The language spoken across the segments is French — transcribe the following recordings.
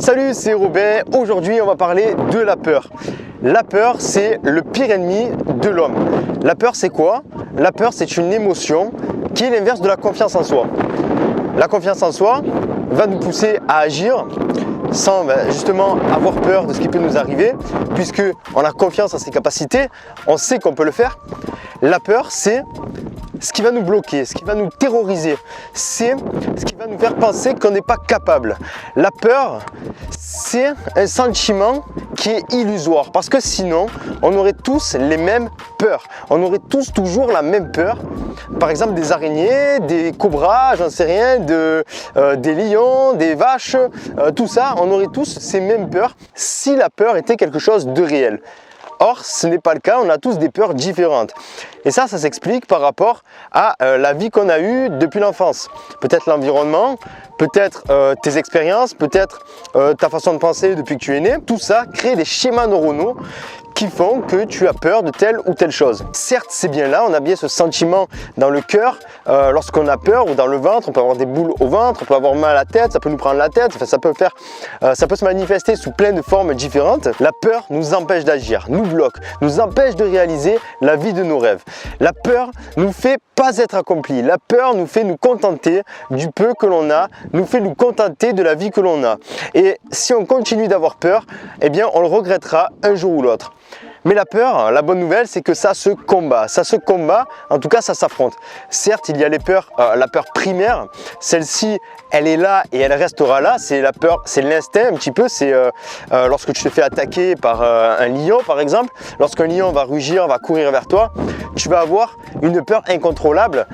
Salut, c'est Robin. Aujourd'hui, on va parler de la peur. La peur, c'est le pire ennemi de l'homme. La peur, c'est quoi? La peur, c'est une émotion qui est l'inverse de la confiance en soi. La confiance en soi va nous pousser à agir sans justement avoir peur de ce qui peut nous arriver, puisque on a confiance en ses capacités, on sait qu'on peut le faire. La peur, c'est ce qui va nous bloquer, ce qui va nous terroriser, c'est ce qui va nous faire penser qu'on n'est pas capable. La peur, c'est un sentiment qui est illusoire, parce que sinon, on aurait tous les mêmes peurs. On aurait tous toujours la même peur. Par exemple, des araignées, des cobras, j'en sais rien, des lions, des vaches, tout ça, on aurait tous ces mêmes peurs si la peur était quelque chose de réel. Or, ce n'est pas le cas, on a tous des peurs différentes. Et ça s'explique par rapport à la vie qu'on a eue depuis l'enfance. Peut-être l'environnement, peut-être tes expériences, peut-être ta façon de penser depuis que tu es né. Tout ça crée des schémas neuronaux qui font que tu as peur de telle ou telle chose. Certes, c'est bien là, on a bien ce sentiment dans le cœur, lorsqu'on a peur, ou dans le ventre, on peut avoir des boules au ventre, on peut avoir mal à la tête, ça peut nous prendre la tête, enfin, ça peut se manifester sous plein de formes différentes. La peur nous empêche d'agir, nous bloque, nous empêche de réaliser la vie de nos rêves. La peur nous fait pas être accompli, la peur nous fait nous contenter du peu que l'on a, nous fait nous contenter de la vie que l'on a. Et si on continue d'avoir peur, eh bien on le regrettera un jour ou l'autre. Mais la peur, la bonne nouvelle, c'est que ça se combat. Ça se combat, en tout cas ça s'affronte. Certes, il y a les peurs, la peur primaire, celle-ci, elle est là et elle restera là. C'est la peur, c'est l'instinct un petit peu. C'est lorsque tu te fais attaquer par un lion par exemple. Lorsqu'un lion va rugir, va courir vers toi, tu vas avoir une peur incontrôlable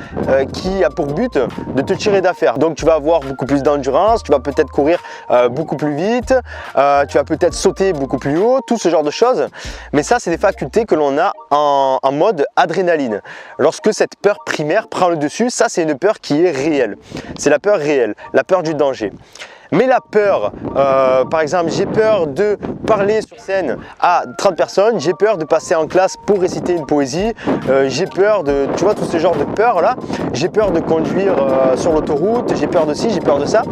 qui a pour but de te tirer d'affaire. Donc tu vas avoir beaucoup plus d'endurance, tu vas peut-être courir beaucoup plus vite, tu vas peut-être sauter beaucoup plus haut, tout ce genre de choses. Mais ça, c'est des facultés que l'on a en mode adrénaline. Lorsque cette peur primaire prend le dessus, ça c'est une peur qui est réelle. C'est la peur réelle, la peur du danger. Mais la peur, par exemple, j'ai peur de parler sur scène à 30 personnes, j'ai peur de passer en classe pour réciter une poésie, j'ai peur de, tu vois, tout ce genre de peur là, j'ai peur de conduire sur l'autoroute, j'ai peur de ci, j'ai peur de ça.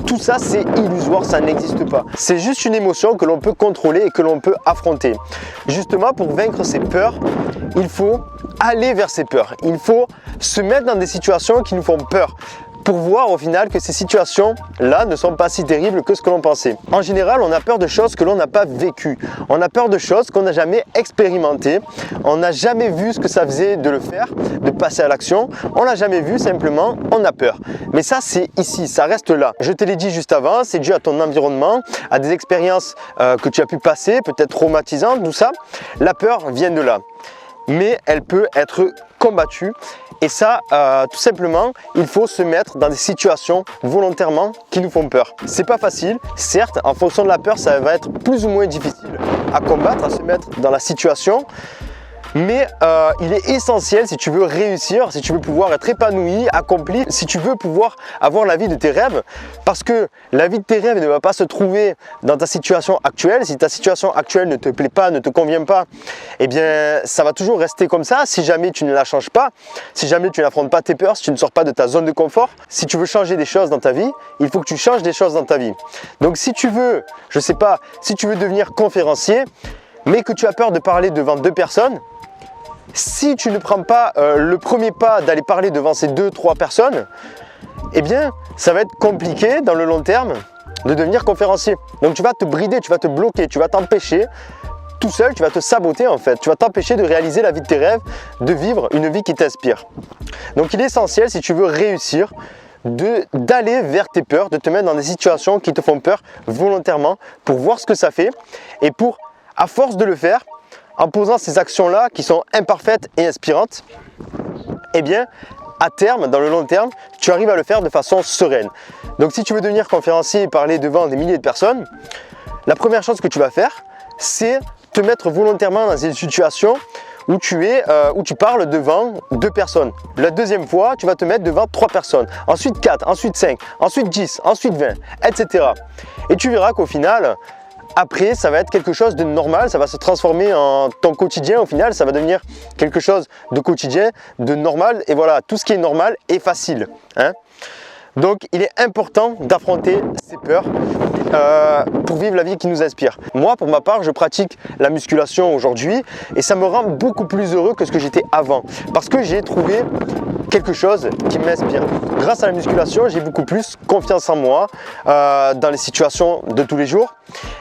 Tout ça, c'est illusoire, ça n'existe pas. C'est juste une émotion que l'on peut contrôler et que l'on peut affronter. Justement, pour vaincre ces peurs, il faut aller vers ces peurs. Il faut se mettre dans des situations qui nous font peur, pour voir au final que ces situations-là ne sont pas si terribles que ce que l'on pensait. En général, on a peur de choses que l'on n'a pas vécues. On a peur de choses qu'on n'a jamais expérimentées. On n'a jamais vu ce que ça faisait de le faire, de passer à l'action. On l'a jamais vu, simplement, on a peur. Mais ça, c'est ici, ça reste là. Je te l'ai dit juste avant, c'est dû à ton environnement, à des expériences que tu as pu passer, peut-être traumatisantes, tout ça. La peur vient de là. Mais elle peut être combattue. Et ça, tout simplement, il faut se mettre dans des situations volontairement qui nous font peur. C'est pas facile, certes, en fonction de la peur, ça va être plus ou moins difficile à combattre, à se mettre dans la situation. Mais il est essentiel si tu veux réussir, si tu veux pouvoir être épanoui, accompli, si tu veux pouvoir avoir la vie de tes rêves, parce que la vie de tes rêves ne va pas se trouver dans ta situation actuelle. Si ta situation actuelle ne te plaît pas, ne te convient pas, eh bien ça va toujours rester comme ça si jamais tu ne la changes pas, si jamais tu n'affrontes pas tes peurs, si tu ne sors pas de ta zone de confort. Si tu veux changer des choses dans ta vie, il faut que tu changes des choses dans ta vie. Donc si tu veux, je sais pas, si tu veux devenir conférencier, mais que tu as peur de parler devant 2 personnes, si tu ne prends pas le premier pas d'aller parler devant ces 2-3 personnes, eh bien ça va être compliqué dans le long terme de devenir conférencier. Donc tu vas te brider, tu vas te bloquer, tu vas t'empêcher tout seul, tu vas te saboter en fait, tu vas t'empêcher de réaliser la vie de tes rêves, de vivre une vie qui t'inspire. Donc il est essentiel, si tu veux réussir, d'aller vers tes peurs, de te mettre dans des situations qui te font peur volontairement pour voir ce que ça fait et pour, à force de le faire, en posant ces actions-là qui sont imparfaites et inspirantes, eh bien, à terme, dans le long terme, tu arrives à le faire de façon sereine. Donc si tu veux devenir conférencier et parler devant des milliers de personnes, la première chose que tu vas faire, c'est te mettre volontairement dans une situation où tu parles devant 2 personnes. La deuxième fois, tu vas te mettre devant 3 personnes, ensuite 4, ensuite 5, ensuite 10, ensuite 20, etc. Et tu verras qu'au final, après, ça va être quelque chose de normal, ça va se transformer en ton quotidien. Au final, ça va devenir quelque chose de quotidien, de normal. Et voilà, tout ce qui est normal est facile. Donc il est important d'affronter ces peurs pour vivre la vie qui nous inspire. Moi pour ma part je pratique la musculation aujourd'hui et ça me rend beaucoup plus heureux que ce que j'étais avant parce que j'ai trouvé quelque chose qui m'inspire. Grâce à la musculation j'ai beaucoup plus confiance en moi dans les situations de tous les jours.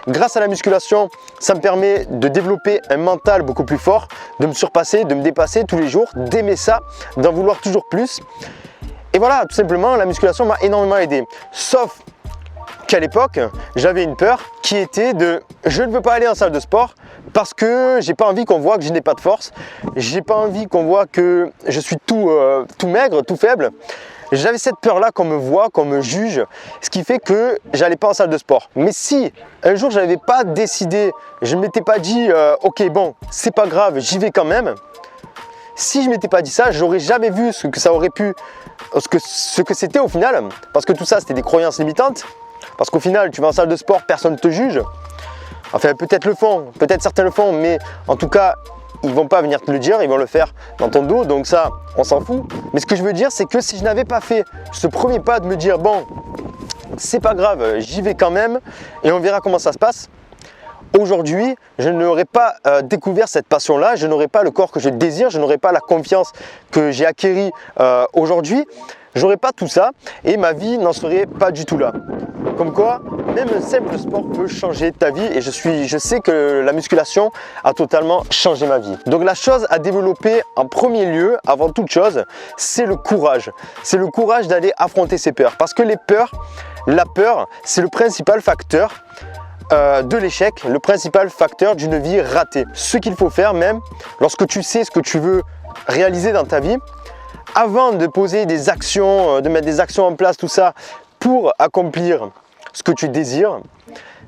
Grâce à la musculation ça me permet de développer un mental beaucoup plus fort, de me surpasser, de me dépasser tous les jours, d'aimer ça, d'en vouloir toujours plus. Et voilà, tout simplement, la musculation m'a énormément aidé. Sauf qu'à l'époque, j'avais une peur qui était de je ne veux pas aller en salle de sport parce que j'ai pas envie qu'on voit que je n'ai pas de force. J'ai pas envie qu'on voit que je suis tout maigre, tout faible. J'avais cette peur-là qu'on me voit, qu'on me juge, ce qui fait que j'allais pas en salle de sport. Mais si un jour je n'avais pas décidé, je ne m'étais pas dit ok bon, c'est pas grave, j'y vais quand même. Si je m'étais pas dit ça, j'aurais jamais vu ce que ça aurait pu, ce que c'était au final, parce que tout ça c'était des croyances limitantes, parce qu'au final tu vas en salle de sport, personne ne te juge, enfin peut-être le font, peut-être certains le font, mais en tout cas ils vont pas venir te le dire, ils vont le faire dans ton dos, donc ça on s'en fout. Mais ce que je veux dire c'est que si je n'avais pas fait ce premier pas de me dire bon c'est pas grave, j'y vais quand même et on verra comment ça se passe, aujourd'hui, je n'aurais pas découvert cette passion-là, je n'aurais pas le corps que je désire, je n'aurais pas la confiance que j'ai acquérie aujourd'hui, j'aurais pas tout ça et ma vie n'en serait pas du tout là. Comme quoi, même un simple sport peut changer ta vie et je sais que la musculation a totalement changé ma vie. Donc la chose à développer en premier lieu, avant toute chose, c'est le courage. C'est le courage d'aller affronter ses peurs. Parce que la peur, c'est le principal facteur de l'échec, le principal facteur d'une vie ratée. Ce qu'il faut faire même, lorsque tu sais ce que tu veux réaliser dans ta vie, avant de poser des actions, de mettre des actions en place, tout ça, pour accomplir ce que tu désires,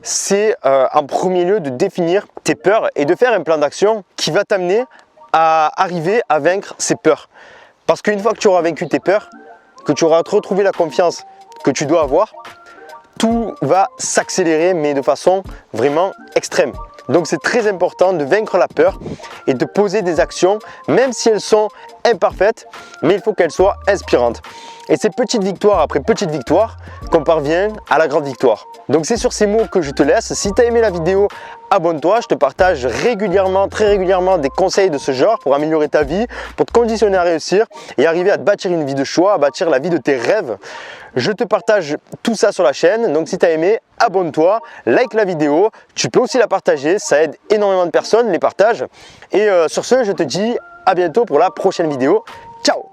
c'est en premier lieu de définir tes peurs et de faire un plan d'action qui va t'amener à arriver à vaincre ces peurs. Parce qu'une fois que tu auras vaincu tes peurs, que tu auras retrouvé la confiance que tu dois avoir, tout va s'accélérer mais de façon vraiment extrême. Donc c'est très important de vaincre la peur et de poser des actions, même si elles sont imparfaites, mais il faut qu'elles soient inspirantes. Et c'est petite victoire après petite victoire qu'on parvient à la grande victoire. Donc c'est sur ces mots que je te laisse. Si tu as aimé la vidéo, abonne-toi. Je te partage régulièrement, très régulièrement des conseils de ce genre pour améliorer ta vie, pour te conditionner à réussir et arriver à te bâtir une vie de choix, à bâtir la vie de tes rêves. Je te partage tout ça sur la chaîne. Donc si tu as aimé, abonne-toi, like la vidéo. Tu peux aussi la partager, ça aide énormément de personnes, les partages. Et sur ce, je te dis à bientôt pour la prochaine vidéo. Ciao!